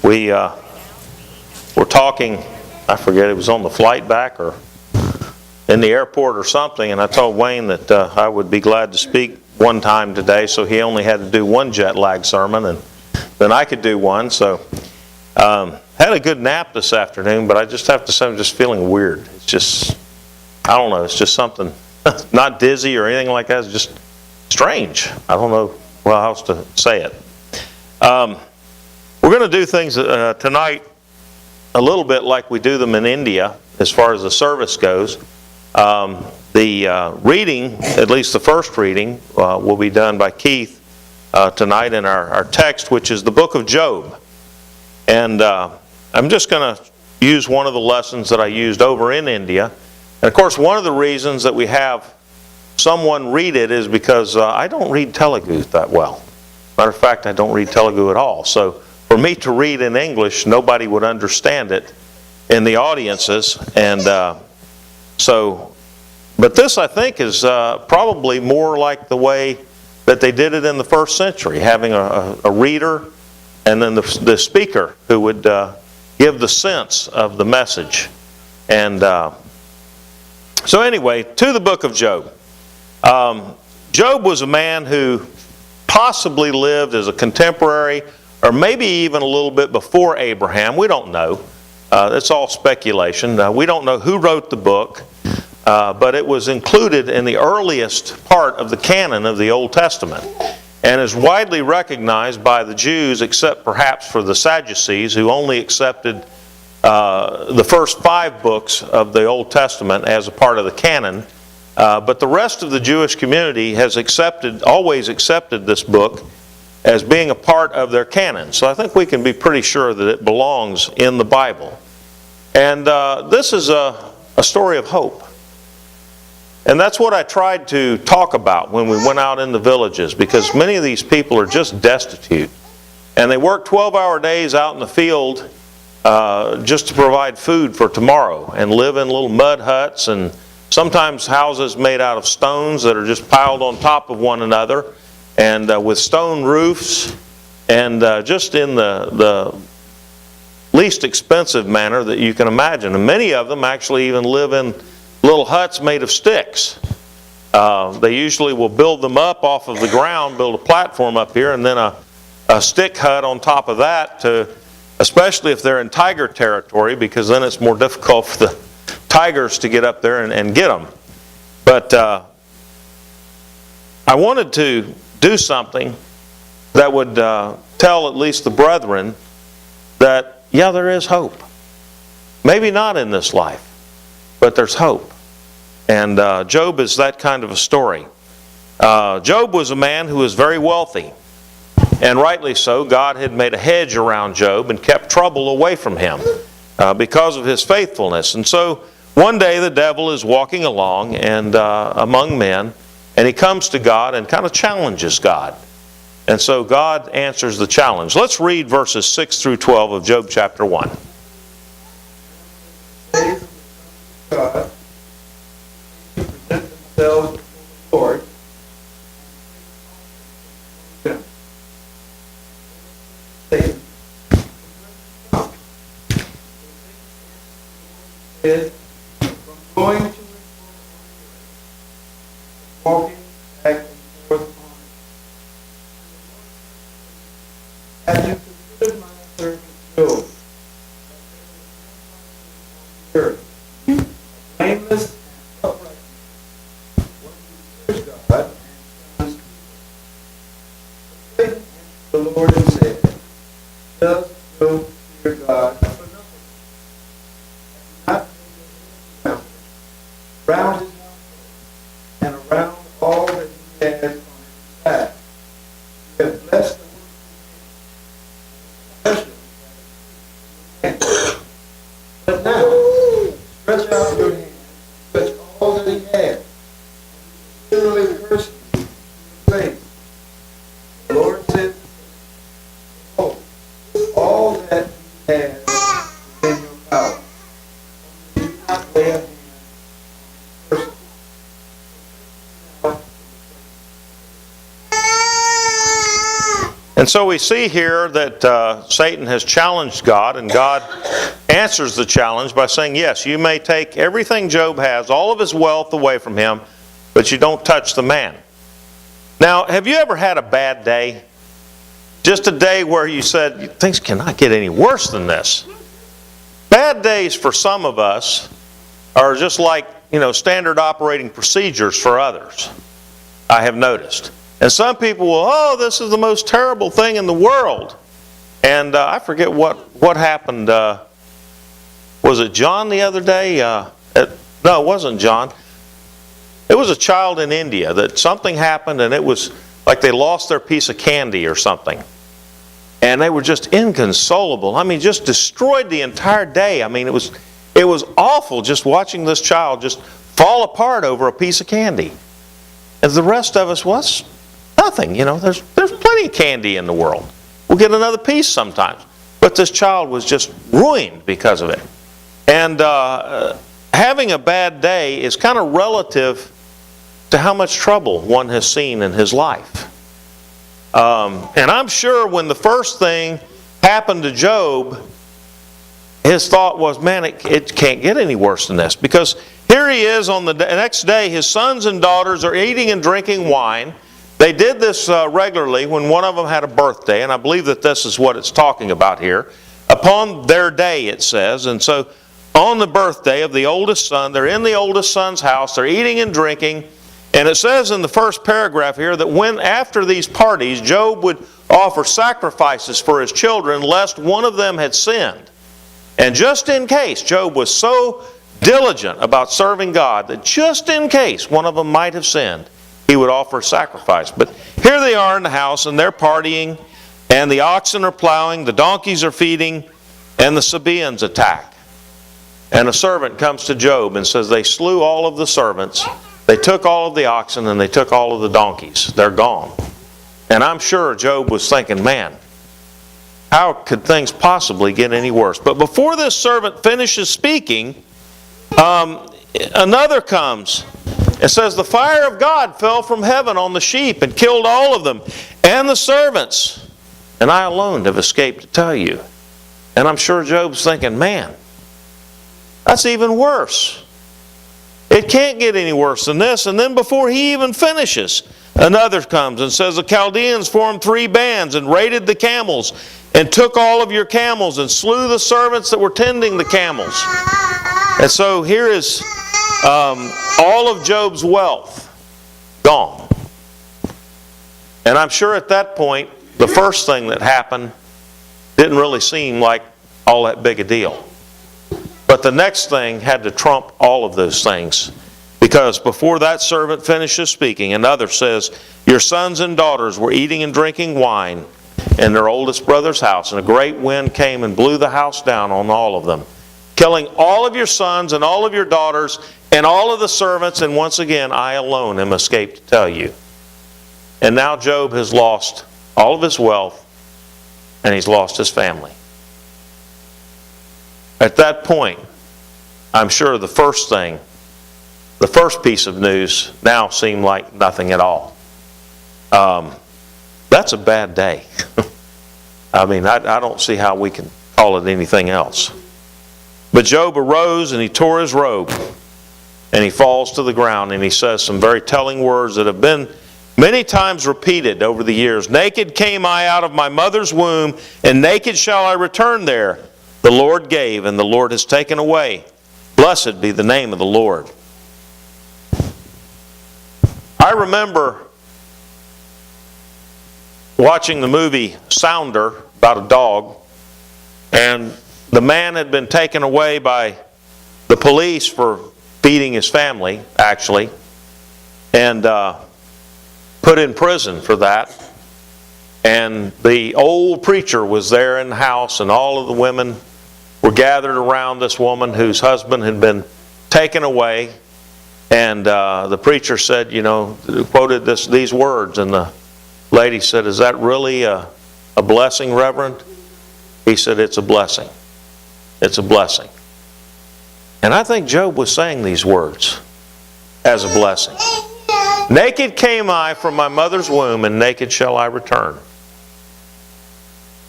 We were talking, I forget, it was on the flight back or in the airport or something, and I told Wayne that I would be glad to speak one time today, so he only had to do one jet lag sermon, and then I could do one. So had a good nap this afternoon, but I just have to say I'm just feeling weird. It's just, I don't know, it's just something, not dizzy or anything like that, it's just strange. I don't know how else to say it. We're going to do things tonight a little bit like we do them in India as far as the service goes. The reading, at least the first reading, will be done by Keith tonight in our text, which is the book of Job. And I'm just going to use one of the lessons that I used over in India. And of course, one of the reasons that we have someone read it is because I don't read Telugu that well. Matter of fact, I don't read Telugu at all. So for me to read in English, nobody would understand it in the audiences. And but this I think is probably more like the way that they did it in the first century, having a reader and then the speaker who would give the sense of the message. And so anyway, to the book of Job. Job was a man who possibly lived as a contemporary, or maybe even a little bit before Abraham. We don't know. It's all speculation. We don't know who wrote the book, but it was included in the earliest part of the canon of the Old Testament, and is widely recognized by the Jews, except perhaps for the Sadducees, who only accepted the first 5 books of the Old Testament as a part of the canon. But the rest of the Jewish community has always accepted this book as being a part of their canon. So I think we can be pretty sure that it belongs in the Bible. And this is a story of hope. And that's what I tried to talk about when we went out in the villages, because many of these people are just destitute. And they work 12-hour days out in the field just to provide food for tomorrow, and live in little mud huts, and sometimes houses made out of stones that are just piled on top of one another, and with stone roofs, and just in the least expensive manner that you can imagine. And many of them actually even live in little huts made of sticks. They usually will build them up off of the ground, build a platform up here, and then a stick hut on top of that, especially if they're in tiger territory, because then it's more difficult for the tigers to get up there and get them. But I wanted to do something that would tell at least the brethren that, yeah, there is hope. Maybe not in this life, but there's hope. And Job is that kind of a story. Job was a man who was very wealthy. And rightly so. God had made a hedge around Job and kept trouble away from him because of his faithfulness. And so one day the devil is walking along and among men, and he comes to God and kind of challenges God. And so God answers the challenge. Let's read verses 6 through 12 of Job chapter 1. God, he present themselves before the Lord. Satan said, from going to and fro, walking back and forth on it. Have you considered my servant Job? That there is no one on the earth, blameless and upright, one who fears God and shuns evil. But Satan answered the Lord and said, does Job fear God for nothing? Have you not made a hedge around his household, and around all that he has on his side? You have blessed the work of his hands, especially but now, stretch out your hand, touch all that he has, and literally curse you in your face. The Lord said, behold, all that he has is in your power. Only do not lay a hand on his person. And And so we see here that Satan has challenged God, and God answers the challenge by saying, yes, you may take everything Job has, all of his wealth away from him, but you don't touch the man. Now, have you ever had a bad day? Just a day where you said, things cannot get any worse than this. Bad days for some of us are just like, standard operating procedures for others, I have noticed. And some people will, oh, this is the most terrible thing in the world. And I forget what happened. Was it John the other day? No, it wasn't John. It was a child in India that something happened and it was like they lost their piece of candy or something. And they were just inconsolable. I mean, just destroyed the entire day. I mean, it was awful just watching this child just fall apart over a piece of candy. And the rest of us, well, that's nothing. There's plenty of candy in the world. We'll get another piece sometimes. But this child was just ruined because of it. And having a bad day is kind of relative to how much trouble one has seen in his life. And I'm sure when the first thing happened to Job, his thought was, man, it can't get any worse than this. Because here he is on the next day, his sons and daughters are eating and drinking wine. They did this regularly when one of them had a birthday, and I believe that this is what it's talking about here. Upon their day, it says. And so on the birthday of the oldest son, they're in the oldest son's house, they're eating and drinking. And it says in the first paragraph here that when after these parties, Job would offer sacrifices for his children, lest one of them had sinned. And just in case, Job was so diligent about serving God that just in case one of them might have sinned, he would offer sacrifice. But here they are in the house and they're partying, and the oxen are plowing, the donkeys are feeding, and the Sabaeans attack. And a servant comes to Job and says they slew all of the servants, they took all of the oxen, and they took all of the donkeys. They're gone. And I'm sure Job was thinking, man, how could things possibly get any worse? But before this servant finishes speaking, another comes. It says, the fire of God fell from heaven on the sheep and killed all of them, and the servants. And I alone have escaped to tell you. And I'm sure Job's thinking, man, that's even worse. It can't get any worse than this. And then before he even finishes, another comes and says, the Chaldeans formed 3 bands and raided the camels and took all of your camels and slew the servants that were tending the camels. And so here is all of Job's wealth gone. And I'm sure at that point, the first thing that happened didn't really seem like all that big a deal. But the next thing had to trump all of those things. Because before that servant finishes speaking, another says, your sons and daughters were eating and drinking wine in their oldest brother's house, and a great wind came and blew the house down on all of them, killing all of your sons and all of your daughters and all of the servants, and once again, I alone am escaped to tell you. And now Job has lost all of his wealth, and he's lost his family. At that point, I'm sure the first piece of news now seemed like nothing at all. That's a bad day. I mean, I don't see how we can call it anything else. But Job arose and he tore his robe and he falls to the ground and he says some very telling words that have been many times repeated over the years. Naked came I out of my mother's womb, and naked shall I return there. The Lord gave, and the Lord has taken away. Blessed be the name of the Lord. I remember watching the movie Sounder about a dog, and the man had been taken away by the police for feeding his family, actually, and put in prison for that. And the old preacher was there in the house, and all of the women were gathered around this woman whose husband had been taken away. And the preacher said, quoted these words, and the lady said, is that really a blessing, Reverend? He said, it's a blessing. It's a blessing. And I think Job was saying these words as a blessing. Naked came I from my mother's womb, and naked shall I return.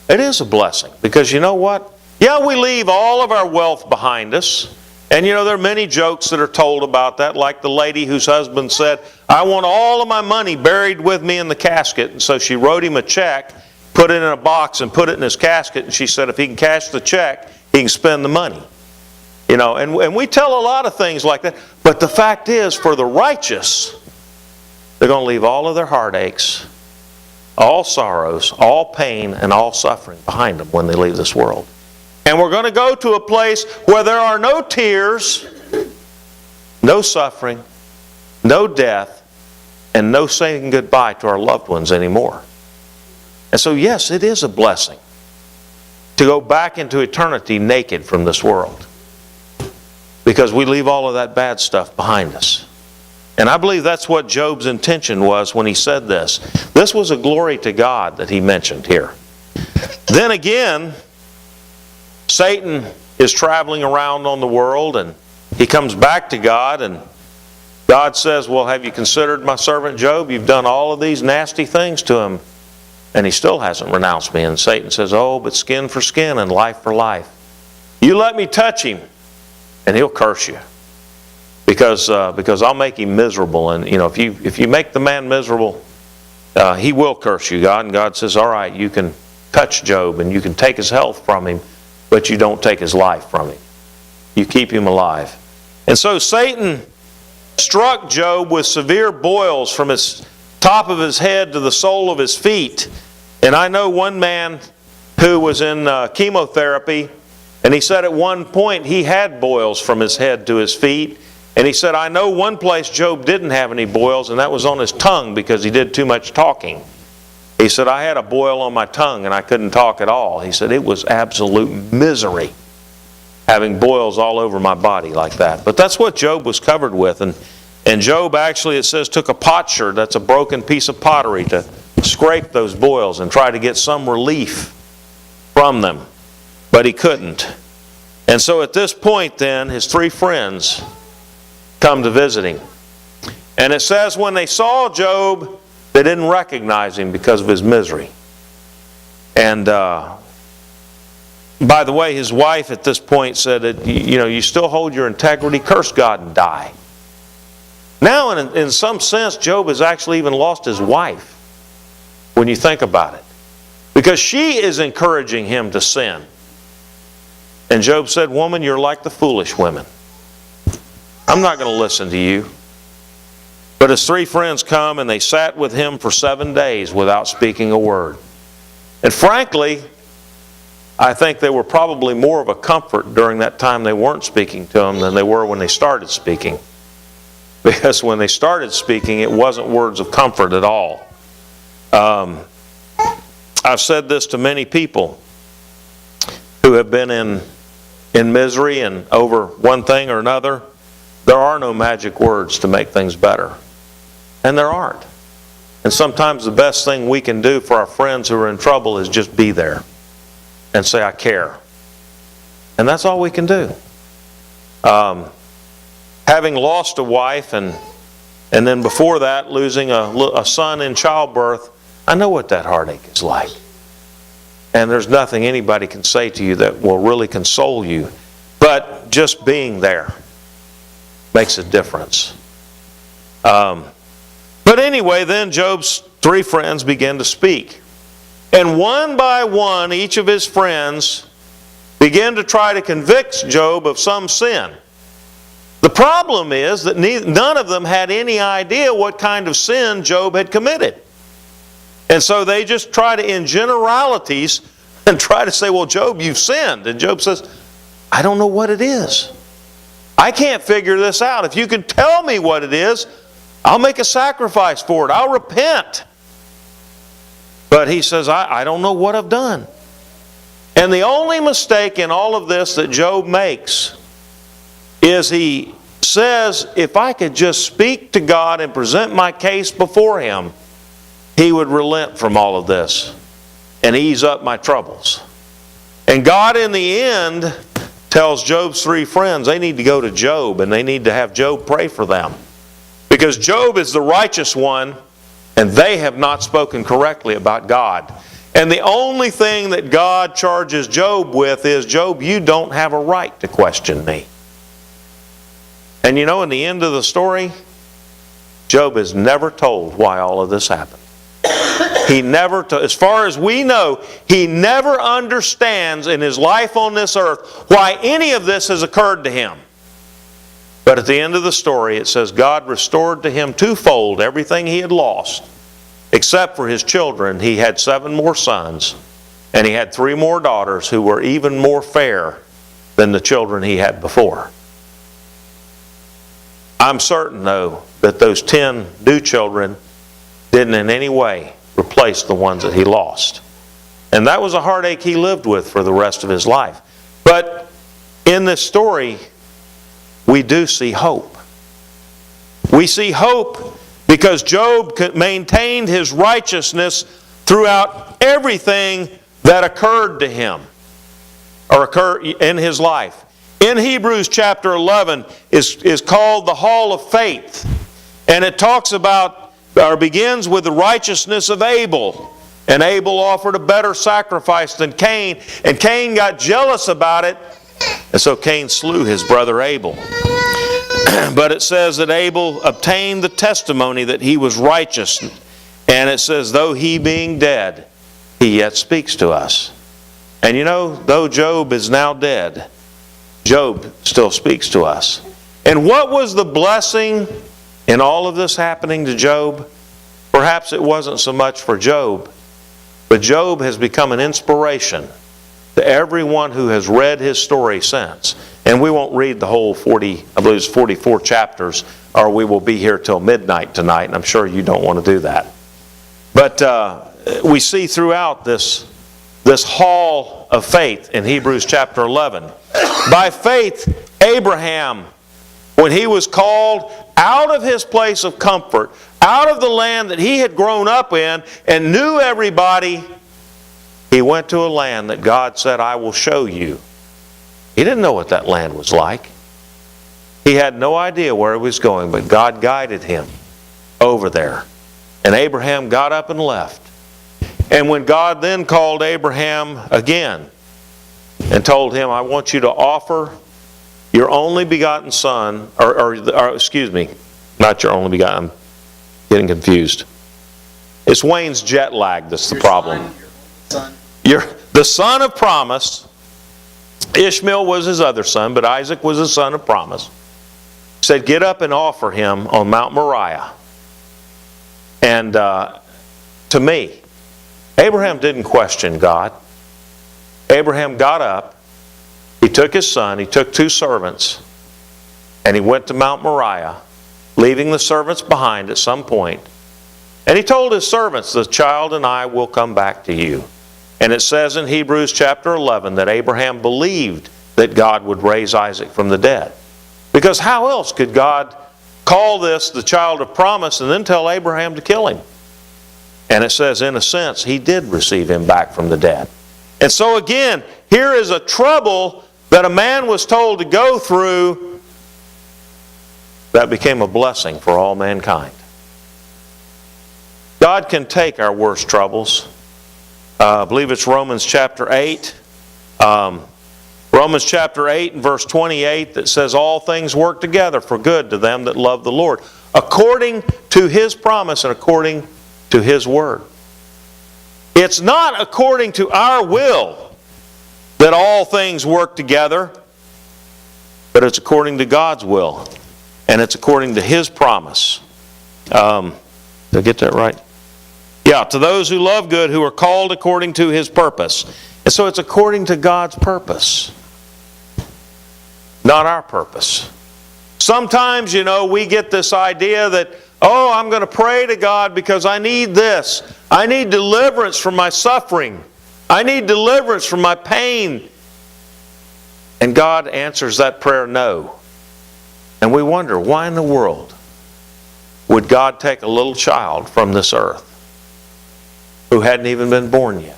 It is a blessing. Because you know what? Yeah, we leave all of our wealth behind us. And you know, there are many jokes that are told about that, like the lady whose husband said, I want all of my money buried with me in the casket. And so she wrote him a check, put it in a box, and put it in his casket. And she said if he can cash the check, he can spend the money. You know, and we tell a lot of things like that. But the fact is, for the righteous, they're going to leave all of their heartaches, all sorrows, all pain, and all suffering behind them when they leave this world. And we're going to go to a place where there are no tears, no suffering, no death, and no saying goodbye to our loved ones anymore. And so yes, it is a blessing to go back into eternity naked from this world. Because we leave all of that bad stuff behind us. And I believe that's what Job's intention was when he said this. This was a glory to God that he mentioned here. Then again, Satan is traveling around on the world, and he comes back to God, and God says, well, have you considered my servant Job? You've done all of these nasty things to him, and he still hasn't renounced me. And Satan says, oh, but skin for skin and life for life. You let me touch him, and he'll curse you. Because I'll make him miserable. And you know, if you make the man miserable, he will curse you, God. And God says, all right, you can touch Job, and you can take his health from him, but you don't take his life from him. You keep him alive. And so Satan struck Job with severe boils from his top of his head to the sole of his feet. And I know one man who was in chemotherapy, and he said at one point he had boils from his head to his feet. And he said, I know one place Job didn't have any boils, and that was on his tongue because he did too much talking. He said, I had a boil on my tongue and I couldn't talk at all. He said, it was absolute misery having boils all over my body like that. But that's what Job was covered with. And Job actually, it says, took a potsherd, that's a broken piece of pottery, to scrape those boils and try to get some relief from them. But he couldn't. And so at this point then, his three friends come to visit him. And it says when they saw Job, they didn't recognize him because of his misery. And by the way, his wife at this point said that, you still hold your integrity, curse God and die. Now in some sense, Job has actually even lost his wife when you think about it. Because she is encouraging him to sin. And Job said, woman, you're like the foolish women. I'm not going to listen to you. But his three friends come and they sat with him for 7 days without speaking a word. And frankly, I think they were probably more of a comfort during that time they weren't speaking to him than they were when they started speaking. Because when they started speaking, it wasn't words of comfort at all. I've said this to many people who have been in misery and over one thing or another. There are no magic words to make things better. And there aren't. And sometimes the best thing we can do for our friends who are in trouble is just be there and say, I care. And that's all we can do. Having lost a wife and then before that losing a son in childbirth, I know what that heartache is like. And there's nothing anybody can say to you that will really console you. But just being there makes a difference. But anyway, then Job's three friends began to speak. And one by one, each of his friends began to try to convict Job of some sin. The problem is that none of them had any idea what kind of sin Job had committed. And so they just try to, in generalities, and try to say, well, Job, you've sinned. And Job says, I don't know what it is. I can't figure this out. If you can tell me what it is, I'll make a sacrifice for it. I'll repent. But he says, I don't know what I've done. And the only mistake in all of this that Job makes is he says, if I could just speak to God and present my case before Him, He would relent from all of this and ease up my troubles. And God in the end tells Job's three friends they need to go to Job and they need to have Job pray for them. Because Job is the righteous one and they have not spoken correctly about God. And the only thing that God charges Job with is, Job, you don't have a right to question me. And you know, in the end of the story, Job is never told why all of this happened. He never, as far as we know, he never understands in his life on this earth why any of this has occurred to him. But at the end of the story, it says God restored to him twofold everything he had lost. Except for his children, he had 7 more sons, and he had 3 more daughters who were even more fair than the children he had before. I'm certain, though, that those 10 new children didn't in any way replace the ones that he lost. And that was a heartache he lived with for the rest of his life. But in this story, we do see hope. We see hope because Job maintained his righteousness throughout everything that occurred to him or occurred in his life. In Hebrews chapter 11 is called the Hall of Faith. And it talks about, or begins with the righteousness of Abel. And Abel offered a better sacrifice than Cain. And Cain got jealous about it. And so Cain slew his brother Abel. But it says that Abel obtained the testimony that he was righteous. And it says, though he being dead, he yet speaks to us. And you know, though Job is now dead, Job still speaks to us. And what was the blessing in all of this happening to Job? Perhaps it wasn't so much for Job, but Job has become an inspiration to everyone who has read his story since. And we won't read the whole 44 chapters, or we will be here till midnight tonight, and I'm sure you don't want to do that. But we see throughout this hall of faith in Hebrews chapter 11. By faith, Abraham, when he was called out of his place of comfort, out of the land that he had grown up in and knew everybody, he went to a land that God said, I will show you. He didn't know what that land was like. He had no idea where he was going, but God guided him over there. And Abraham got up and left. And when God then called Abraham again and told him, I want you to offer your only begotten son, or excuse me, not your only begotten, I'm getting confused. It's Wayne's jet lag that's the problem. You're the son of promise. Ishmael was his other son, but Isaac was his son of promise. Said, get up and offer him on Mount Moriah. And to me, Abraham didn't question God. Abraham got up, he took his son, he took 2 servants, and he went to Mount Moriah, leaving the servants behind at some point. And he told his servants, the child and I will come back to you. And it says in Hebrews chapter 11 that Abraham believed that God would raise Isaac from the dead. Because how else could God call this the child of promise and then tell Abraham to kill him? And it says, in a sense, he did receive him back from the dead. And so again, here is a trouble that a man was told to go through that became a blessing for all mankind. God can take our worst troubles. I believe it's Romans chapter 8. Romans chapter 8 and verse 28 that says, all things work together for good to them that love the Lord, according to His promise and according to His word. It's not according to our will that all things work together, but it's according to God's will. And it's according to His promise. Did I get that right? Yeah, to those who love good, who are called according to His purpose. And so it's according to God's purpose, not our purpose. Sometimes, we get this idea that, oh, I'm going to pray to God because I need this. I need deliverance from my suffering. I need deliverance from my pain. And God answers that prayer no. And we wonder, why in the world would God take a little child from this earth who hadn't even been born yet?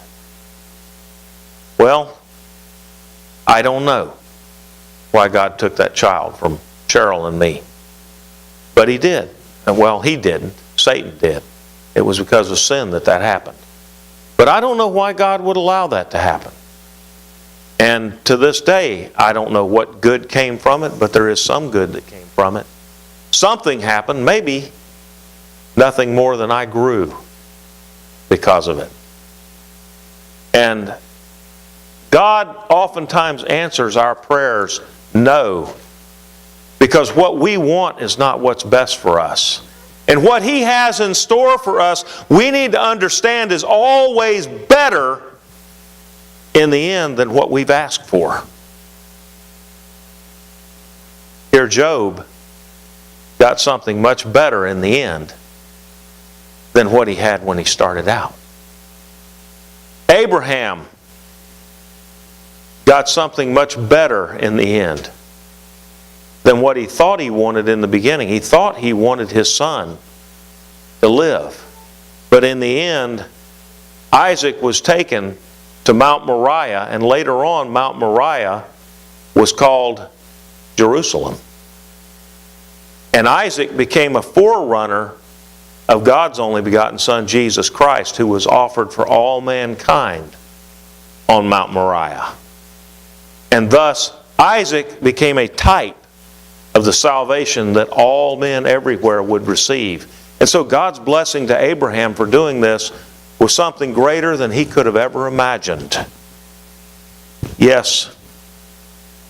Well, I don't know why God took that child from Cheryl and me. But He did. Well, He didn't. Satan did. It was because of sin that happened. But I don't know why God would allow that to happen. And to this day, I don't know what good came from it, but there is some good that came from it. Something happened, maybe nothing more than I grew because of it. And God oftentimes answers our prayers no, because what we want is not what's best for us. And what He has in store for us, we need to understand is always better in the end than what we've asked for. Here Job got something much better in the end than what he had when he started out. Abraham got something much better in the end than what he thought he wanted in the beginning. He thought he wanted his son to live. But in the end, Isaac was taken to Mount Moriah, and later on Mount Moriah was called Jerusalem. And Isaac became a forerunner of God's only begotten Son, Jesus Christ, who was offered for all mankind on Mount Moriah. And thus, Isaac became a type of the salvation that all men everywhere would receive. And so God's blessing to Abraham for doing this was something greater than he could have ever imagined. Yes,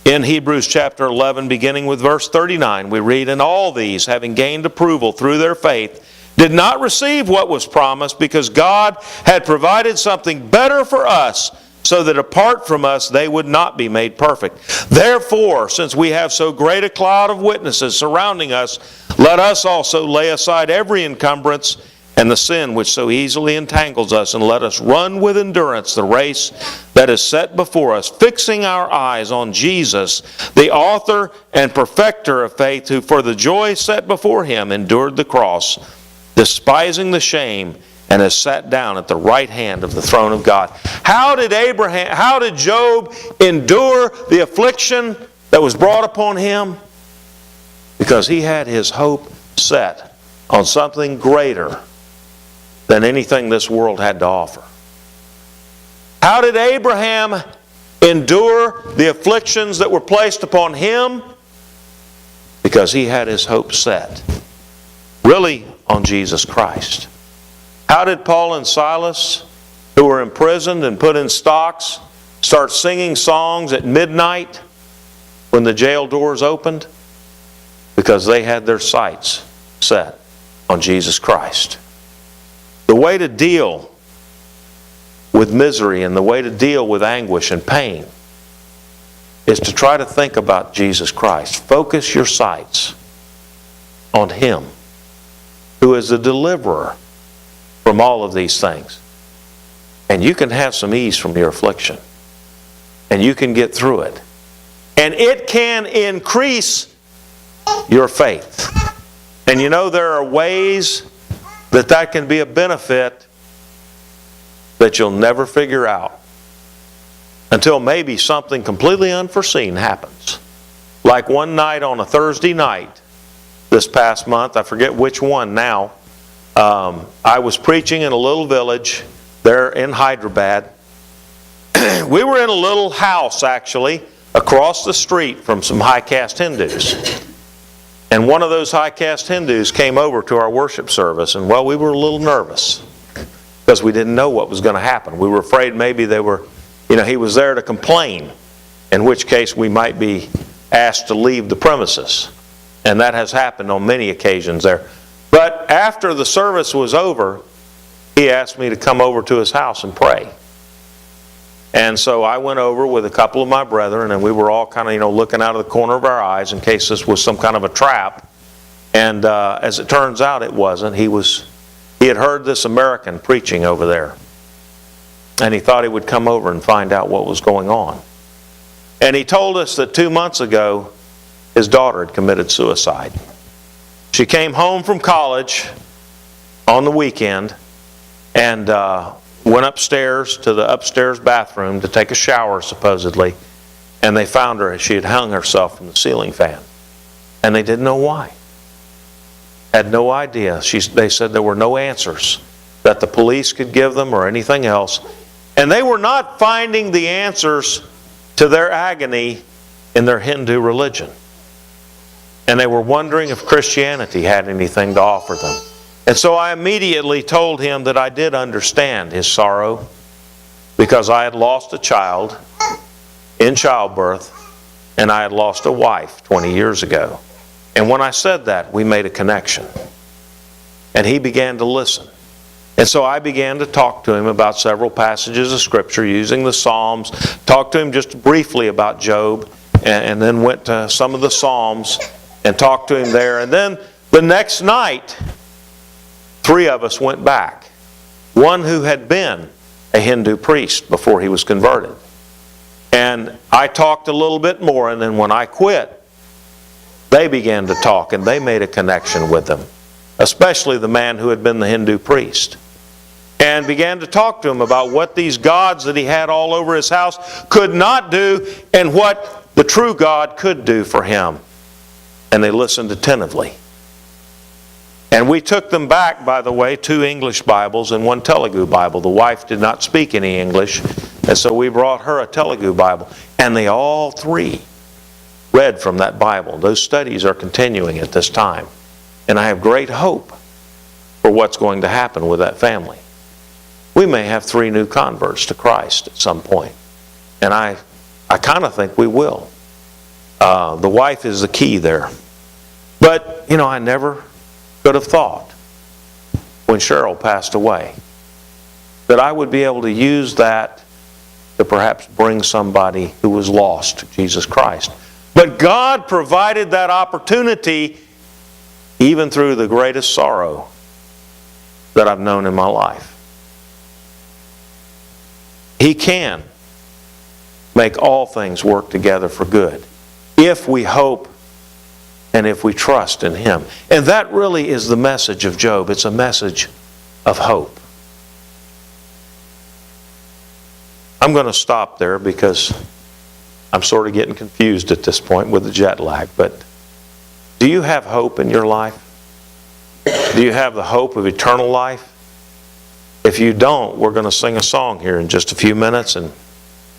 in Hebrews chapter 11, beginning with verse 39, we read, "And all these, having gained approval through their faith, did not receive what was promised, because God had provided something better for us, so that apart from us they would not be made perfect. Therefore, since we have so great a cloud of witnesses surrounding us, let us also lay aside every encumbrance and the sin which so easily entangles us, and let us run with endurance the race that is set before us, fixing our eyes on Jesus, the author and perfecter of faith, who for the joy set before Him endured the cross, despising the shame, and has sat down at the right hand of the throne of God." How did Job endure the affliction that was brought upon him? Because he had his hope set on something greater than anything this world had to offer. How did Abraham endure the afflictions that were placed upon him? Because he had his hope set really on Jesus Christ. How did Paul and Silas, who were imprisoned and put in stocks, start singing songs at midnight when the jail doors opened? Because they had their sights set on Jesus Christ. The way to deal with misery and the way to deal with anguish and pain is to try to think about Jesus Christ. Focus your sights on Him, who is the deliverer from all of these things. And you can have some ease from your affliction. And you can get through it. And it can increase your faith. And you know, there are ways that can be a benefit that you'll never figure out until maybe something completely unforeseen happens. Like one night on a Thursday night this past month, I forget which one now, I was preaching in a little village there in Hyderabad. We were in a little house, actually, across the street from some high-caste Hindus. And one of those high-caste Hindus came over to our worship service, and well, we were a little nervous because we didn't know what was going to happen. We were afraid maybe he was there to complain, in which case we might be asked to leave the premises. And that has happened on many occasions there. But after the service was over, he asked me to come over to his house and pray. And so I went over with a couple of my brethren, and we were all kind of, looking out of the corner of our eyes in case this was some kind of a trap. And as it turns out, it wasn't. He had heard this American preaching over there. And he thought he would come over and find out what was going on. And he told us that 2 months ago, his daughter had committed suicide. She came home from college on the weekend and went upstairs to the upstairs bathroom to take a shower, supposedly, and they found her. She had hung herself from the ceiling fan. And they didn't know why. Had no idea. They said there were no answers. that the police could give them or anything else. And they were not finding the answers to their agony in their Hindu religion. And they were wondering if Christianity had anything to offer them. And so I immediately told him that I did understand his sorrow, because I had lost a child in childbirth, and I had lost a wife 20 years ago. And when I said that, we made a connection. And he began to listen. And so I began to talk to him about several passages of Scripture using the Psalms, talked to him just briefly about Job, and then went to some of the Psalms and talked to him there. And then the next night, 3 of us went back. One who had been a Hindu priest before he was converted. And I talked a little bit more, and then when I quit, they began to talk, and they made a connection with them, especially the man who had been the Hindu priest, and began to talk to him about what these gods that he had all over his house could not do, and what the true God could do for him. And they listened attentively. And we took them back, by the way, 2 English Bibles and 1 Telugu Bible. The wife did not speak any English, and so we brought her a Telugu Bible. And they all 3 read from that Bible. Those studies are continuing at this time. And I have great hope for what's going to happen with that family. We may have 3 new converts to Christ at some point. And I kind of think we will. The wife is the key there. But, I never could have thought when Cheryl passed away that I would be able to use that to perhaps bring somebody who was lost to Jesus Christ. But God provided that opportunity even through the greatest sorrow that I've known in my life. He can make all things work together for good if we hope and if we trust in Him. And that really is the message of Job. It's a message of hope. I'm going to stop there because I'm sort of getting confused at this point with the jet lag. But do you have hope in your life? Do you have the hope of eternal life? If you don't, we're going to sing a song here in just a few minutes, and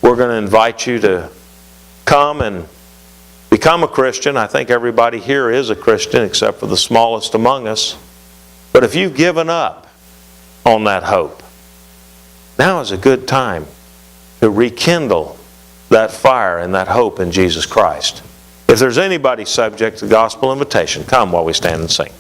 we're going to invite you to come and become a Christian. I think everybody here is a Christian except for the smallest among us. But if you've given up on that hope, now is a good time to rekindle that fire and that hope in Jesus Christ. If there's anybody subject to the gospel invitation, come while we stand and sing.